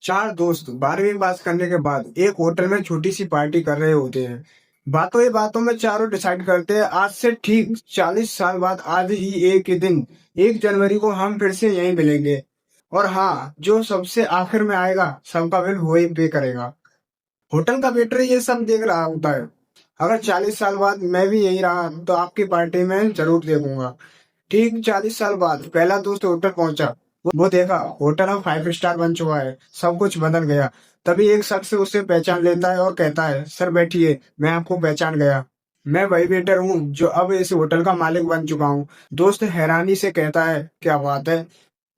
चार दोस्त 12वीं पास करने के बाद एक होटल में छोटी सी पार्टी कर रहे होते हैं। बातों ही बातों में चारों डिसाइड करते हैं आज से ठीक 40 साल बाद आज ही एक ही दिन 1 जनवरी को हम फिर से यहीं मिलेंगे। और हाँ, जो सबसे आखिर में आएगा सबका बिल वो ही पे करेगा। होटल का वेटर ये सब देख रहा होता है। अगर 40 साल बाद मैं भी यही रहा तो आपकी पार्टी में जरूर देखूंगा। ठीक 40 साल बाद पहला दोस्त होटल पहुंचा। वो देखा होटल अब 5 स्टार बन चुका है, सब कुछ बदल गया। तभी एक शख्स उसे पहचान लेता है और कहता है, सर बैठिए, मैं आपको पहचान गया। मैं वही वेटर हूँ जो अब इस होटल का मालिक बन चुका हूँ। दोस्त हैरानी से कहता है, क्या बात है।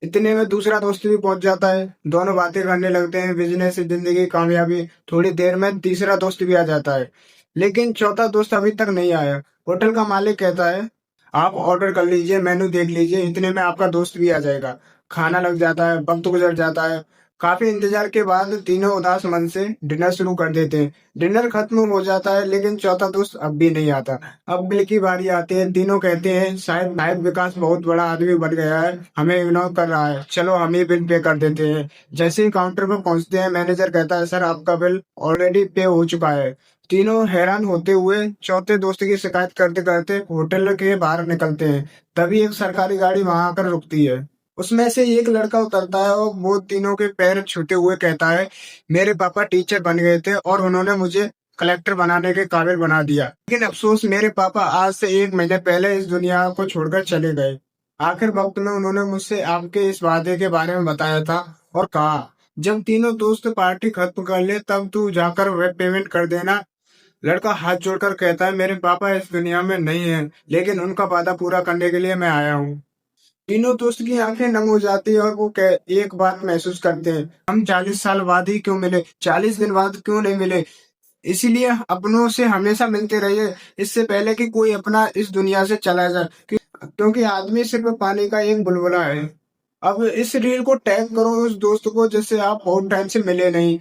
इतने में दूसरा दोस्त भी पहुंच जाता है। दोनों बातें करने लगते हैं, बिजनेस, जिंदगी, कामयाबी। थोड़ी देर में तीसरा दोस्त भी आ जाता है, लेकिन चौथा दोस्त अभी तक नहीं आया। होटल का मालिक कहता है, आप ऑर्डर कर लीजिए, मेनू देख लीजिए, इतने में आपका दोस्त भी आ जाएगा। खाना लग जाता है, वक्त गुजर जाता है। काफी इंतजार के बाद तीनों उदास मन से डिनर शुरू कर देते हैं। डिनर खत्म हो जाता है, लेकिन चौथा दोस्त अब भी नहीं आता। अब बिल की बारी आती है। तीनों कहते हैं, शायद शायद विकास बहुत बड़ा आदमी बन गया है, हमें इग्नोर कर रहा है, चलो हम ही बिल पे कर देते हैं। जैसे ही काउंटर पर पहुंचते हैं, मैनेजर कहता है, सर आपका बिल ऑलरेडी पे हो चुका है। तीनों हैरान होते हुए चौथे दोस्त की शिकायत करते करते होटल के बाहर निकलते हैं। तभी एक सरकारी गाड़ी वहां आकर रुकती है। उसमें से एक लड़का उतरता है और वो तीनों के पैर छूते हुए कहता है, मेरे पापा टीचर बन गए थे और उन्होंने मुझे कलेक्टर बनाने के काबिल बना दिया, लेकिन अफसोस मेरे पापा आज से 1 महीने पहले इस दुनिया को छोड़कर चले गए। आखिर वक्त में उन्होंने मुझसे आपके इस वादे के बारे में बताया था और कहा, जब तीनों दोस्त पार्टी खत्म कर ले तब तू जाकर वेब पेमेंट कर देना। लड़का हाथ जोड़कर कहता है, मेरे पापा इस दुनिया में नहीं है, लेकिन उनका वादा पूरा करने के लिए मैं आया हूँ। तीनों दोस्त की आंखें नम हो जाती है और वो एक बात महसूस करते हैं, हम 40 साल बाद ही क्यों मिले, 40 दिन बाद क्यों नहीं मिले। इसीलिए अपनों से हमेशा मिलते रहिए, इससे पहले कि कोई अपना इस दुनिया से चला जाए, क्योंकि आदमी सिर्फ पानी का एक बुलबुला है। अब इस रील को टैग करो उस दोस्त को जिससे आप बहुत टाइम से मिले नहीं।